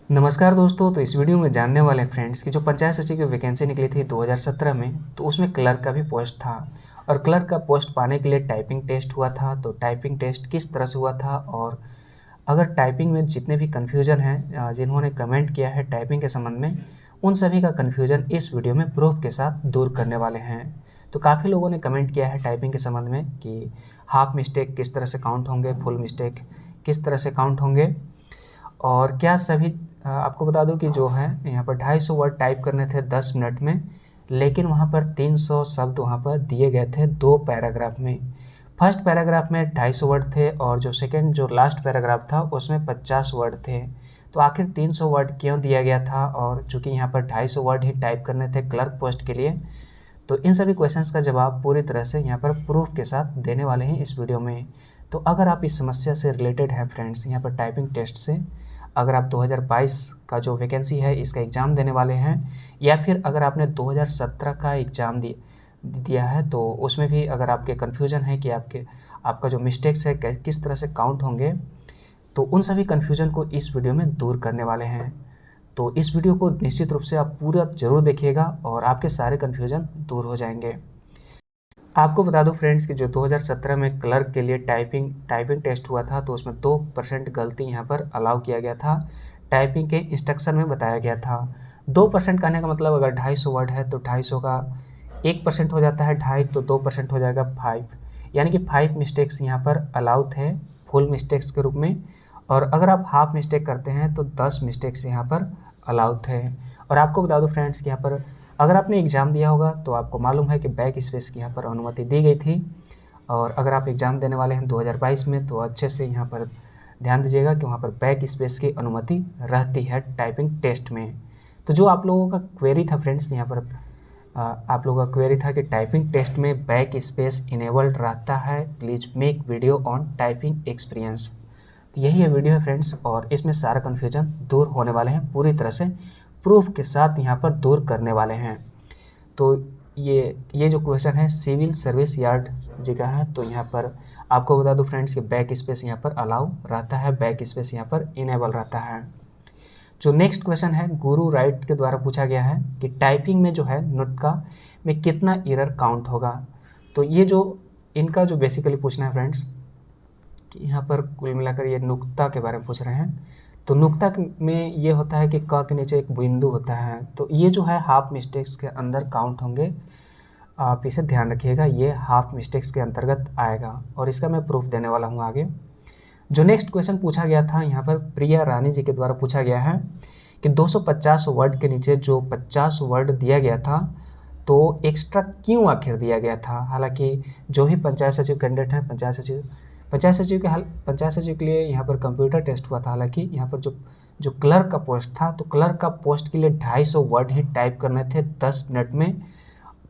नमस्कार दोस्तों। तो इस वीडियो में जानने वाले फ्रेंड्स कि जो पंचायत सचिव की वैकेंसी निकली थी 2017 में, तो उसमें क्लर्क का भी पोस्ट था और क्लर्क का पोस्ट पाने के लिए टाइपिंग टेस्ट हुआ था। तो टाइपिंग टेस्ट किस तरह से हुआ था और अगर टाइपिंग में जितने भी कन्फ्यूज़न हैं, जिन्होंने कमेंट किया है टाइपिंग के संबंध में, उन सभी का कन्फ्यूज़न इस वीडियो में प्रूफ के साथ दूर करने वाले हैं। तो काफ़ी लोगों ने कमेंट किया है टाइपिंग के संबंध में कि हाफ मिस्टेक किस तरह से काउंट होंगे, फुल मिस्टेक किस तरह से काउंट होंगे और क्या सभी आपको बता दूं कि जो है यहाँ पर 250 वर्ड टाइप करने थे 10 मिनट में, लेकिन वहाँ पर 300 शब्द वहाँ पर दिए गए थे 2 पैराग्राफ में। फर्स्ट पैराग्राफ में 250 वर्ड थे और जो सेकंड जो लास्ट पैराग्राफ था उसमें 50 वर्ड थे। तो आखिर 300 वर्ड क्यों दिया गया था? और चूँकि यहाँ पर 250 वर्ड ही टाइप करने थे क्लर्क पोस्ट के लिए, तो इन सभी क्वेश्चंस का जवाब पूरी तरह से यहाँ पर प्रूफ के साथ देने वाले हैं इस वीडियो में। तो अगर आप इस समस्या से रिलेटेड हैं फ्रेंड्स, यहाँ पर टाइपिंग टेस्ट से, अगर आप 2022 का जो वैकेंसी है इसका एग्ज़ाम देने वाले हैं या फिर अगर आपने 2017 का एग्ज़ाम दिया है तो उसमें भी अगर आपके कन्फ्यूजन है कि आपका जो मिस्टेक्स है किस तरह से काउंट होंगे, तो उन सभी कन्फ्यूजन को इस वीडियो में दूर करने वाले हैं। तो इस वीडियो को निश्चित रूप से आप पूरा ज़रूर देखिएगा और आपके सारे कन्फ्यूजन दूर हो जाएंगे। आपको बता दूं फ्रेंड्स कि जो 2017 में क्लर्क के लिए टाइपिंग टेस्ट हुआ था तो उसमें 2% गलती यहाँ पर अलाउ किया गया था। टाइपिंग के इंस्ट्रक्शन में बताया गया था 2% कहने का मतलब अगर 250 वर्ड है तो 250 का 1% हो जाता है 2.5, तो 2% हो जाएगा 5, यानी कि 5 मिस्टेक्स यहाँ पर अलाउ थे फुल मिस्टेक्स के रूप में। और अगर आप हाफ मिस्टेक करते हैं तो 10 मिस्टेक्स यहाँ पर अलाउ थे। और आपको बता दूँ फ्रेंड्स कि यहाँ पर अगर आपने एग्ज़ाम दिया होगा तो आपको मालूम है कि बैक स्पेस की यहाँ पर अनुमति दी गई थी। और अगर आप एग्ज़ाम देने वाले हैं 2022 में तो अच्छे से यहाँ पर ध्यान दीजिएगा कि वहाँ पर बैक स्पेस की अनुमति रहती है टाइपिंग टेस्ट में। तो जो आप लोगों का क्वेरी था फ्रेंड्स, यहाँ पर आप लोगों का क्वेरी था कि टाइपिंग टेस्ट में बैक स्पेस इनेबल्ड रहता है, please make video on typing experience. तो यही है वीडियो है फ्रेंड्स और इसमें सारा कन्फ्यूजन दूर होने वाले हैं, पूरी तरह से प्रूफ के साथ यहाँ पर दूर करने वाले हैं। तो ये जो क्वेश्चन है सिविल सर्विस यार्ड जी का है। तो यहाँ पर आपको बता दूं फ्रेंड्स कि बैक स्पेस यहाँ पर अलाउ रहता है, बैक स्पेस यहाँ पर इनेबल रहता है। जो नेक्स्ट क्वेश्चन है गुरु राइट के द्वारा पूछा गया है कि टाइपिंग में जो है नुक्ता में कितना एरर काउंट होगा। तो ये जो इनका जो बेसिकली पूछना है फ्रेंड्स कि यहाँ पर कुल मिलाकर ये नुक्ता के बारे में पूछ रहे हैं। तो नुक्ता में ये होता है कि क के नीचे एक बिंदु होता है, तो ये जो है हाफ मिस्टेक्स के अंदर काउंट होंगे। आप इसे ध्यान रखिएगा, ये हाफ मिस्टेक्स के अंतर्गत आएगा और इसका मैं प्रूफ देने वाला हूँ आगे। जो नेक्स्ट क्वेश्चन पूछा गया था यहाँ पर प्रिया रानी जी के द्वारा पूछा गया है कि 250 वर्ड के नीचे जो 50 वर्ड दिया गया था तो एक्स्ट्रा क्यों आखिर दिया गया था। हालांकि जो भी पंचायत सचिव कैंडिडेट हैं, पंचायत सचिव के लिए यहाँ पर कंप्यूटर टेस्ट हुआ था। हालांकि यहाँ पर जो क्लर्क का पोस्ट था तो क्लर्क का पोस्ट के लिए 250 वर्ड ही टाइप करने थे 10 मिनट में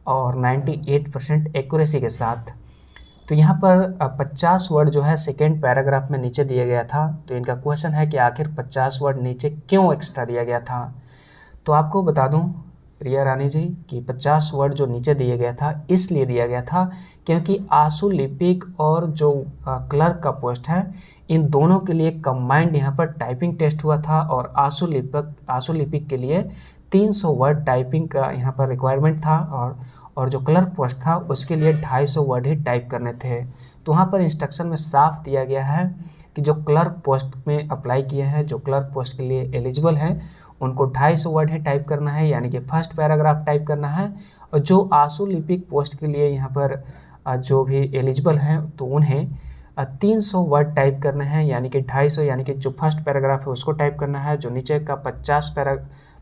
और 98% एक्यूरेसी के साथ। तो यहाँ पर 50 वर्ड जो है सेकेंड पैराग्राफ में नीचे दिया गया था। तो इनका क्वेश्चन है कि आखिर 50 वर्ड नीचे क्यों एक्स्ट्रा दिया गया था। तो आपको बता दूं प्रिया रानी जी कि 50 वर्ड जो नीचे दिया गया था इसलिए दिया गया था क्योंकि आशु लिपिक और जो क्लर्क का पोस्ट है इन दोनों के लिए कंबाइंड यहाँ पर टाइपिंग टेस्ट हुआ था और आशु लिपिक के लिए 300 वर्ड टाइपिंग का यहाँ पर रिक्वायरमेंट था और जो क्लर्क पोस्ट था उसके लिए 250 वर्ड ही टाइप करने थे। तो वहाँ पर इंस्ट्रक्शन में साफ दिया गया है कि जो क्लर्क पोस्ट में अप्लाई किए हैं, जो क्लर्क पोस्ट के लिए एलिजिबल है, उनको 250 वर्ड ही टाइप करना है, यानी कि फर्स्ट पैराग्राफ टाइप करना है। और जो आशु लिपिक पोस्ट के लिए यहाँ पर जो भी एलिजिबल हैं तो उन्हें 300 वर्ड टाइप करने हैं, यानी कि 250, यानी कि जो फर्स्ट पैराग्राफ है उसको टाइप करना है, जो नीचे का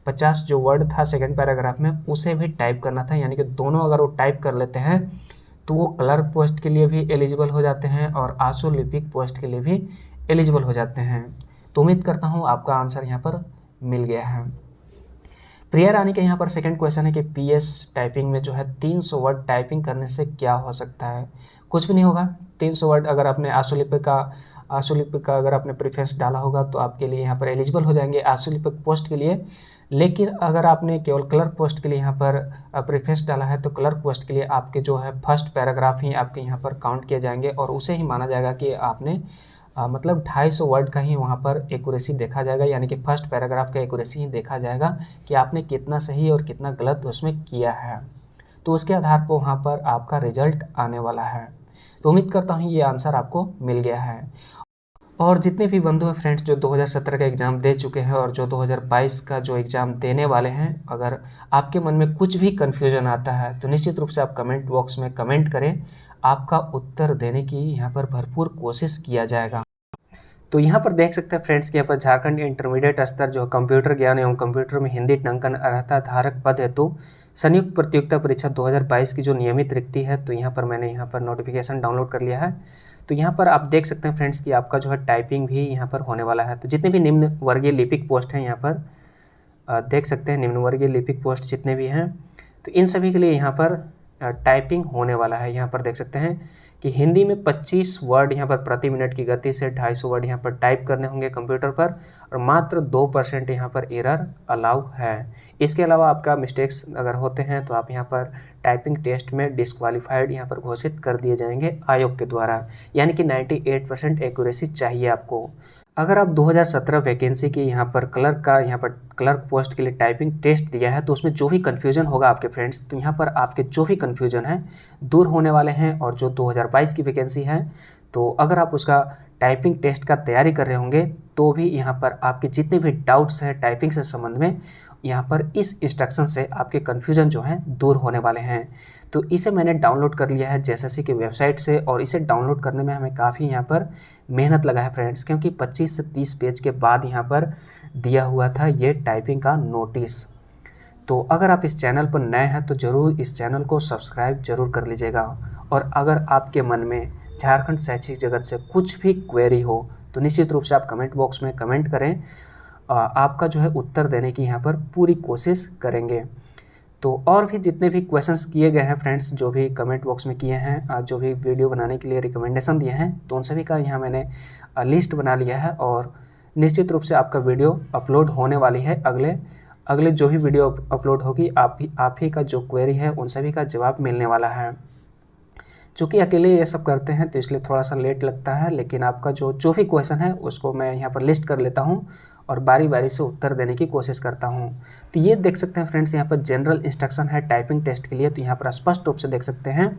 50 जो वर्ड था सेकंड पैराग्राफ में उसे भी टाइप करना था। यानी कि दोनों अगर वो टाइप कर लेते हैं तो वो क्लर्क पोस्ट के लिए भी एलिजिबल हो जाते हैं और आशु लिपिक पोस्ट के लिए भी एलिजिबल हो जाते हैं। तो उम्मीद करता हूँ आपका आंसर यहाँ पर मिल गया है। प्रिया रानी के यहाँ पर सेकंड क्वेश्चन है कि पीएस टाइपिंग में जो है 300 वर्ड टाइपिंग करने से क्या हो सकता है। कुछ भी नहीं होगा। 300 वर्ड अगर आपने आशु लिपिक का अगर आपने प्रेफरेंस डाला होगा तो आपके लिए यहाँ पर एलिजिबल हो जाएंगे आशु लिपिक पोस्ट के लिए। लेकिन अगर आपने केवल क्लर्क पोस्ट के लिए यहाँ पर प्रेफरेंस डाला है तो क्लर्क पोस्ट के लिए आपके जो है फर्स्ट पैराग्राफ ही आपके यहाँ पर काउंट किए जाएंगे और उसे ही माना जाएगा कि आपने मतलब 250 वर्ड का ही वहाँ पर एक्यूरेसी देखा जाएगा, यानी कि फर्स्ट पैराग्राफ का एक्यूरेसी ही देखा जाएगा कि आपने कितना सही और कितना गलत उसमें किया है। तो उसके आधार पर वहाँ पर आपका रिजल्ट आने वाला है। तो उम्मीद करता हूँ ये आंसर आपको मिल गया है। और जितने भी बंधु हैं फ्रेंड्स जो 2017 का एग्ज़ाम दे चुके हैं और जो 2022 का जो एग्ज़ाम देने वाले हैं, अगर आपके मन में कुछ भी कन्फ्यूजन आता है तो निश्चित रूप से आप कमेंट बॉक्स में कमेंट करें, आपका उत्तर देने की यहाँ पर भरपूर कोशिश किया जाएगा। तो यहाँ पर देख सकते हैं फ्रेंड्स कि यहाँ पर झारखंड इंटरमीडिएट स्तर जो कंप्यूटर ज्ञान एवं कंप्यूटर में हिंदी टंकन अर्हता धारक पद हेतु संयुक्त प्रतियोगिता परीक्षा 2022 की जो नियमित रिक्ति है, तो यहाँ पर मैंने यहाँ पर नोटिफिकेशन डाउनलोड कर लिया है। तो यहाँ पर आप देख सकते हैं फ्रेंड्स कि आपका जो है टाइपिंग भी यहाँ पर होने वाला है। तो जितने भी निम्न वर्गीय लिपिक पोस्ट हैं यहाँ पर देख सकते हैं, निम्न वर्गीय लिपिक पोस्ट जितने भी हैं तो इन सभी के लिए यहाँ पर टाइपिंग होने वाला है। यहाँ पर देख सकते हैं कि हिंदी में 25 वर्ड यहाँ पर प्रति मिनट की गति से 250 वर्ड यहाँ पर टाइप करने होंगे कंप्यूटर पर, और मात्र 2% यहाँ पर एरर अलाउ है। इसके अलावा आपका मिस्टेक्स अगर होते हैं तो आप यहाँ पर टाइपिंग टेस्ट में डिस्क्वालीफाइड यहाँ पर घोषित कर दिए जाएंगे आयोग के द्वारा, यानी कि 98% एक्यूरेसी चाहिए आपको। अगर आप 2017 वैकेंसी की यहाँ पर क्लर्क पोस्ट के लिए टाइपिंग टेस्ट दिया है तो उसमें जो भी कन्फ्यूजन होगा आपके फ्रेंड्स, तो यहाँ पर आपके जो भी कन्फ्यूजन है दूर होने वाले हैं। और जो 2022 की वैकेंसी है, तो अगर आप उसका टाइपिंग टेस्ट का तैयारी कर रहे होंगे तो भी यहाँ पर आपके जितने भी डाउट्स हैं टाइपिंग से संबंध में, यहाँ पर इस इंस्ट्रक्शन से आपके कन्फ्यूजन जो हैं दूर होने वाले हैं। तो इसे मैंने डाउनलोड कर लिया है जेएसएससी की वेबसाइट से, और इसे डाउनलोड करने में हमें काफ़ी यहाँ पर मेहनत लगा है फ्रेंड्स, क्योंकि 25 से 30 पेज के बाद यहाँ पर दिया हुआ था ये टाइपिंग का नोटिस। तो अगर आप इस चैनल पर नए हैं तो ज़रूर इस चैनल को सब्सक्राइब जरूर कर लीजिएगा। और अगर आपके मन में झारखंड शैक्षिक जगत से कुछ भी क्वेरी हो तो निश्चित रूप से आप कमेंट बॉक्स में कमेंट करें, आपका जो है उत्तर देने की यहाँ पर पूरी कोशिश करेंगे। तो और भी जितने भी क्वेश्चंस किए गए हैं फ्रेंड्स, जो भी कमेंट बॉक्स में किए हैं, जो भी वीडियो बनाने के लिए रिकमेंडेशन दिए हैं, तो उन सभी का यहाँ मैंने लिस्ट बना लिया है। और निश्चित रूप से आपका वीडियो अपलोड होने वाली है। अगले जो भी वीडियो अपलोड होगी आप ही का जो क्वेरी है उन सभी का जवाब मिलने वाला है। चूँकि अकेले ये सब करते हैं तो इसलिए थोड़ा सा लेट लगता है, लेकिन आपका जो भी क्वेश्चन है उसको मैं यहाँ पर लिस्ट कर लेता हूँ और बारी बारी से उत्तर देने की कोशिश करता हूँ। तो ये देख सकते हैं फ्रेंड्स, यहाँ पर जनरल इंस्ट्रक्शन है टाइपिंग टेस्ट के लिए। तो यहाँ पर स्पष्ट रूप से देख सकते हैं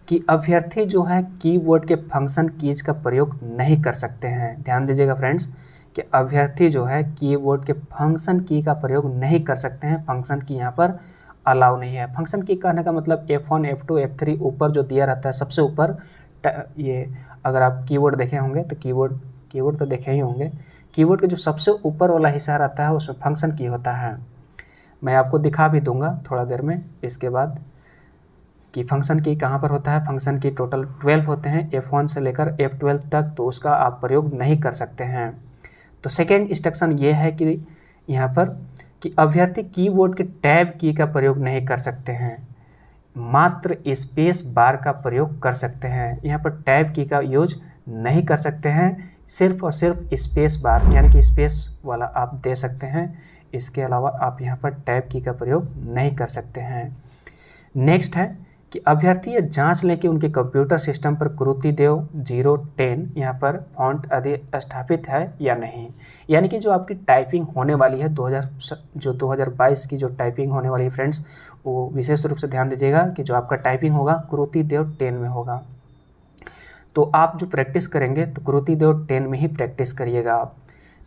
कि अभ्यर्थी जो है कीबोर्ड के फंक्शन कीज का प्रयोग नहीं कर सकते हैं। ध्यान दीजिएगा फ्रेंड्स कि अभ्यर्थी जो है कीबोर्ड के फंक्शन की का प्रयोग नहीं कर सकते हैं। फंक्शन की यहाँ पर अलाउ नहीं है। फंक्शन की कहने का मतलब F1 F2 F3 ऊपर जो दिया रहता है सबसे ऊपर, ये अगर आप कीबोर्ड देखे होंगे तो कीबोर्ड तो देखे ही होंगे, कीबोर्ड के जो सबसे ऊपर वाला हिस्सा रहता है उसमें फंक्शन की होता है। मैं आपको दिखा भी दूंगा थोड़ा देर में इसके बाद कि फंक्शन की कहाँ पर होता है। फंक्शन की टोटल 12 होते हैं, F1 से लेकर F12 तक, तो उसका आप प्रयोग नहीं कर सकते हैं। तो सेकेंड इंस्ट्रक्शन ये है कि यहाँ पर कि अभ्यर्थी कीबोर्ड के टैब की का प्रयोग नहीं कर सकते हैं, मात्र स्पेस बार का प्रयोग कर सकते हैं। यहाँ पर टैब की का यूज नहीं कर सकते हैं, सिर्फ और सिर्फ स्पेस बार यानी कि स्पेस वाला आप दे सकते हैं। इसके अलावा आप यहाँ पर टैब की का प्रयोग नहीं कर सकते हैं। नेक्स्ट है कि अभ्यर्थी ये जांच लें कि उनके कंप्यूटर सिस्टम पर क्रुतिदेव 010 यहाँ पर फॉन्ट अधिस्थापित है या नहीं। यानी कि जो आपकी टाइपिंग होने वाली है 2022 की जो टाइपिंग होने वाली है फ्रेंड्स, वो विशेष रूप से ध्यान दीजिएगा कि जो आपका टाइपिंग होगा क्रुतिदेव 10 में होगा। तो आप जो प्रैक्टिस करेंगे तो क्रुतिदेव 10 में ही प्रैक्टिस करिएगा आप।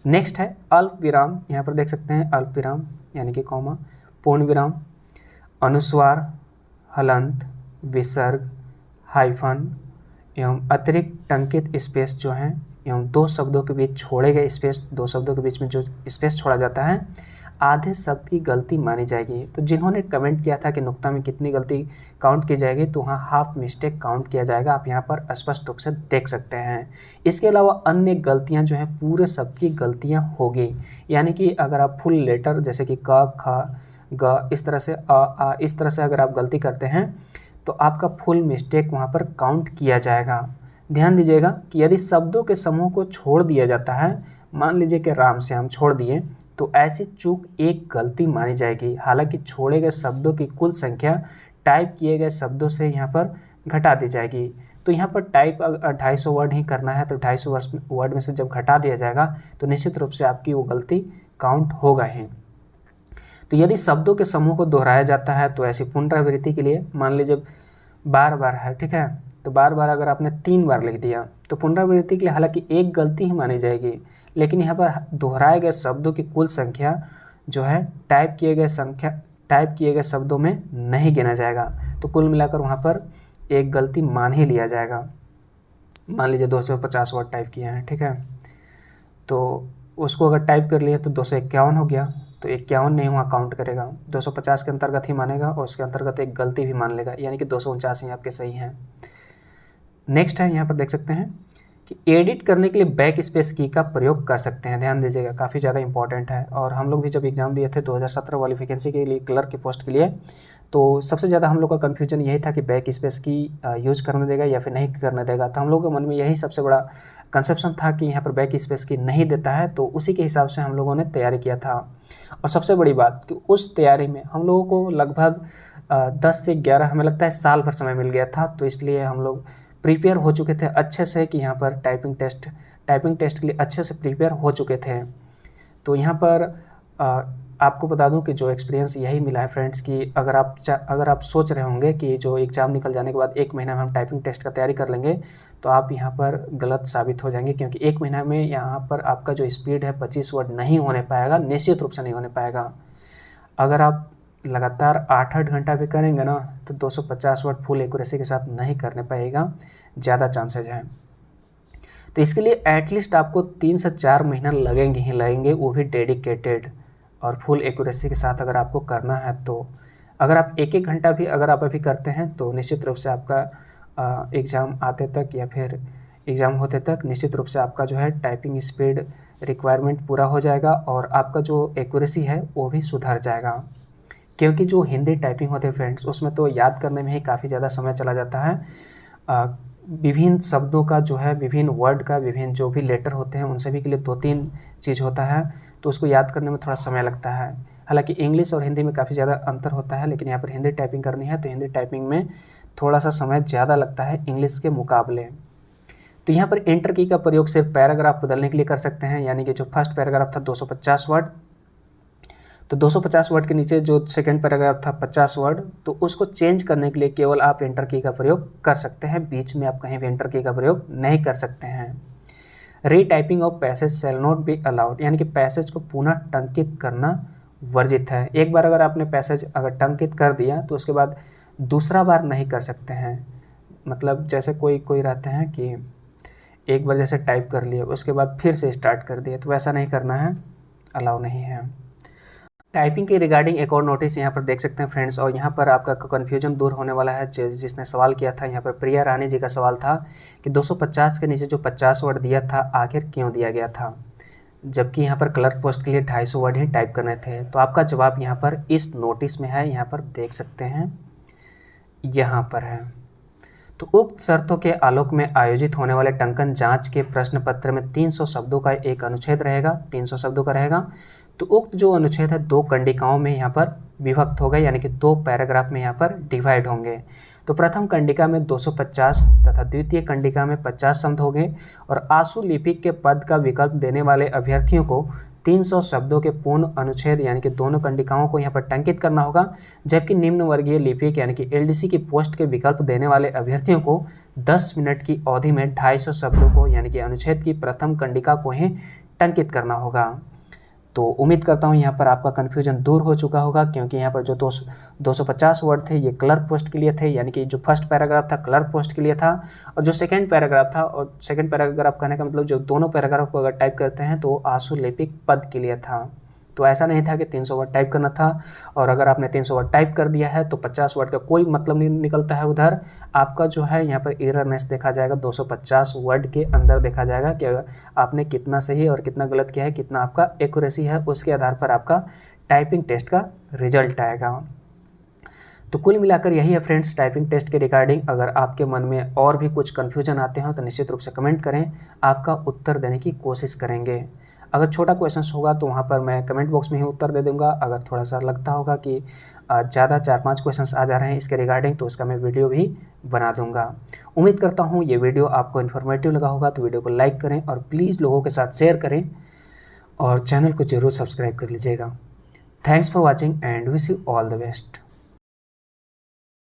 नेक्स्ट है अल्प विराम, यहाँ पर देख सकते हैं अल्प विराम यानी कि कॉमा, पूर्ण विराम, अनुस्वार, हलंत, विसर्ग, हाइफन एवं अतिरिक्त टंकित स्पेस जो हैं एवं दो शब्दों के बीच छोड़े गए स्पेस, दो शब्दों के बीच में जो स्पेस छोड़ा जाता है, आधे शब्द की गलती मानी जाएगी। तो जिन्होंने कमेंट किया था कि नुक्ता में कितनी गलती काउंट की जाएगी, तो वहाँ हाफ मिस्टेक काउंट किया जाएगा। आप यहाँ पर स्पष्ट रूप से देख सकते हैं। इसके अलावा अन्य गलतियाँ जो हैं पूरे शब्द की गलतियाँ होगी। यानी कि अगर आप फुल लेटर जैसे कि क, ख, ग, इस तरह से आ, इस तरह से अगर आप गलती करते हैं तो आपका फुल मिस्टेक वहाँ पर काउंट किया जाएगा। ध्यान दीजिएगा कि यदि शब्दों के समूह को छोड़ दिया जाता है, मान लीजिए कि राम श्याम छोड़ दिए, तो ऐसी चूक एक गलती मानी जाएगी। हालांकि छोड़े गए शब्दों की कुल संख्या टाइप किए गए शब्दों से यहाँ पर घटा दी जाएगी। तो यहाँ पर टाइप 250 वर्ड ही करना है, तो 250 वर्ड में से जब घटा दिया जाएगा तो निश्चित रूप से आपकी वो गलती काउंट होगा ही। तो यदि शब्दों के समूह को दोहराया जाता है तो ऐसी पुनरावृत्ति के लिए मान लीजिए बार बार है, ठीक है, तो बार बार अगर आपने 3 बार लिख दिया तो पुनरावृत्ति के लिए हालांकि एक गलती ही मानी जाएगी, लेकिन यहाँ पर दोहराए गए शब्दों की कुल संख्या जो है टाइप किए गए शब्दों में नहीं गिना जाएगा। तो कुल मिलाकर वहाँ पर एक गलती मान ही लिया जाएगा। मान लीजिए 250 वर्ड टाइप किए हैं, ठीक है, तो उसको अगर टाइप कर लिए तो 251 हो गया, तो 51 नहीं हुआ काउंट करेगा, 250 के अंतर्गत ही मानेगा और उसके अंतर्गत एक गलती भी मान लेगा, यानी कि 249 ही आपके सही हैं। नेक्स्ट है, यहाँ पर देख सकते हैं कि एडिट करने के लिए बैक स्पेस की का प्रयोग कर सकते हैं। ध्यान दीजिएगा, काफ़ी ज़्यादा इंपॉर्टेंट है। और हम लोग भी जब एग्जाम दिए थे 2017 वाली वैकेंसी के लिए, क्लर्क की पोस्ट के लिए, तो सबसे ज़्यादा हम लोग का कन्फ्यूजन यही था कि बैक स्पेस की यूज करने देगा या फिर नहीं करने देगा। तो हम लोगों के मन में यही सबसे बड़ा कंसेप्शन था कि यहाँ पर बैक स्पेस की नहीं देता है, तो उसी के हिसाब से हम लोगों ने तैयारी किया था। और सबसे बड़ी बात कि उस तैयारी में हम लोगों को लगभग 10 से 11 हमें लगता है साल भर समय मिल गया था। तो इसलिए हम लोग प्रिपेयर हो चुके थे अच्छे से कि यहाँ पर टाइपिंग टेस्ट के लिए अच्छे से प्रिपेयर हो चुके थे। तो यहाँ पर आपको बता दूं कि जो एक्सपीरियंस यही मिला है फ्रेंड्स कि अगर आप सोच रहे होंगे कि जो एग्ज़ाम निकल जाने के बाद 1 महीना में हम टाइपिंग टेस्ट का तैयारी कर लेंगे, तो आप यहाँ पर गलत साबित हो जाएंगे, क्योंकि 1 महीना में यहाँ पर आपका जो स्पीड है 25 वर्ड नहीं होने पाएगा, निश्चित रूप से नहीं होने पाएगा। अगर आप लगातार 8-8 घंटा भी करेंगे ना, तो 250 वर्ड फुल एक्यूरेसी के साथ नहीं करने पाएगा, ज़्यादा चांसेज हैं। तो इसके लिए एटलीस्ट आपको 3 से 4 महीना लगेंगे ही लगेंगे, वो भी डेडिकेटेड और फुल एक्यूरेसी के साथ अगर आपको करना है। तो अगर आप 1-1 घंटा भी अगर आप अभी करते हैं तो निश्चित रूप से आपका एग्ज़ाम आते तक या फिर एग्ज़ाम होते तक निश्चित रूप से आपका जो है टाइपिंग स्पीड रिक्वायरमेंट पूरा हो जाएगा और आपका जो एक्यूरेसी है वो भी सुधर जाएगा। क्योंकि जो हिंदी टाइपिंग होते हैं फ्रेंड्स, उसमें तो याद करने में ही काफ़ी ज़्यादा समय चला जाता है। विभिन्न शब्दों का जो है, विभिन्न वर्ड का, विभिन्न जो भी लेटर होते हैं उन सभी के लिए 2-3 चीज़ होता है, तो उसको याद करने में थोड़ा समय लगता है। हालांकि इंग्लिश और हिंदी में काफ़ी ज़्यादा अंतर होता है, लेकिन यहाँ पर हिंदी टाइपिंग करनी है तो हिंदी टाइपिंग में थोड़ा सा समय ज़्यादा लगता है इंग्लिश के मुकाबले। तो यहाँ पर एंटर की का प्रयोग सिर्फ पैराग्राफ बदलने के लिए कर सकते हैं, यानी कि जो फर्स्ट पैराग्राफ था 250 वर्ड, तो 250 वर्ड के नीचे जो सेकंड पैराग्राफ था 50 वर्ड, तो उसको चेंज करने के लिए केवल आप एंटर की का प्रयोग कर सकते हैं। बीच में आप कहीं भी एंटर की का प्रयोग नहीं कर सकते हैं। Retyping of passage shall not be allowed, यानी कि पैसेज को पुनः टंकित करना वर्जित है। एक बार अगर आपने पैसेज अगर टंकित कर दिया तो उसके बाद दूसरा बार नहीं कर सकते हैं। मतलब जैसे कोई रहते हैं कि एक बार जैसे टाइप कर लिए उसके बाद फिर से स्टार्ट कर दिए, तो वैसा नहीं करना है, अलाउ नहीं है। टाइपिंग के रिगार्डिंग एक और नोटिस यहाँ पर देख सकते हैं फ्रेंड्स, और यहाँ पर आपका कन्फ्यूजन दूर होने वाला है। जिसने सवाल किया था, यहाँ पर प्रिया रानी जी का सवाल था कि 250 के नीचे जो 50 वर्ड दिया था आखिर क्यों दिया गया था, जबकि यहाँ पर क्लर्क पोस्ट के लिए 250 वर्ड ही टाइप करने थे। तो आपका जवाब यहाँ पर इस नोटिस में है, यहाँ पर देख सकते हैं, यहाँ पर है। तो उक्त शर्तों के आलोक में आयोजित होने वाले टंकन जांच के प्रश्न पत्र में 300 शब्दों का एक अनुच्छेद रहेगा, 300 शब्दों का रहेगा। तो उक्त जो अनुच्छेद है 2 कंडिकाओं में यहाँ पर विभक्त होगा, यानी कि 2 पैराग्राफ में यहाँ पर डिवाइड होंगे। तो प्रथम कंडिका में 250 तथा द्वितीय कंडिका में 50 शब्द होंगे और आशु लिपिक के पद का विकल्प देने वाले अभ्यर्थियों को 300 शब्दों के पूर्ण अनुच्छेद यानी कि दोनों कंडिकाओं को यहाँ पर टंकित करना होगा, जबकि निम्न वर्गीय लिपिक यानी कि एलडीसी की पोस्ट के विकल्प देने वाले अभ्यर्थियों को 10 मिनट की अवधि में 250 शब्दों को यानी कि अनुच्छेद की प्रथम कंडिका को ही टंकित करना होगा। तो उम्मीद करता हूँ यहाँ पर आपका कन्फ्यूजन दूर हो चुका होगा, क्योंकि यहाँ पर जो 250 वर्ड थे ये क्लर्क पोस्ट के लिए थे, यानी कि जो फर्स्ट पैराग्राफ था क्लर्क पोस्ट के लिए था, और जो सेकंड पैराग्राफ था, और सेकंड पैराग्राफ कहने का मतलब जो दोनों पैराग्राफ को अगर टाइप करते हैं तो आशु लिपिक पद के लिए था। तो ऐसा नहीं था कि 300 वर्ड टाइप करना था, और अगर आपने 300 वर्ड टाइप कर दिया है तो 50 वर्ड का कोई मतलब नहीं निकलता है। उधर आपका जो है यहाँ पर एररनेस देखा जाएगा, 250 वर्ड के अंदर देखा जाएगा कि आपने कितना सही और कितना गलत किया है, कितना आपका एक्यूरेसी है, उसके आधार पर आपका टाइपिंग टेस्ट का रिजल्ट आएगा। तो कुल मिलाकर यही है फ्रेंड्स टाइपिंग टेस्ट के रिगार्डिंग। अगर आपके मन में और भी कुछ कन्फ्यूजन आते हो तो निश्चित रूप से कमेंट करें, आपका उत्तर देने की कोशिश करेंगे। अगर छोटा क्वेश्चंस होगा तो वहाँ पर मैं कमेंट बॉक्स में ही उत्तर दे दूँगा। अगर थोड़ा सा लगता होगा कि ज़्यादा 4-5 क्वेश्चंस आ जा रहे हैं इसके रिगार्डिंग, तो उसका मैं वीडियो भी बना दूँगा। उम्मीद करता हूँ ये वीडियो आपको इन्फॉर्मेटिव लगा होगा, तो वीडियो को लाइक करें और प्लीज़ लोगों के साथ शेयर करें और चैनल को ज़रूर सब्सक्राइब कर लीजिएगा। Thanks for watching and wish you all the best.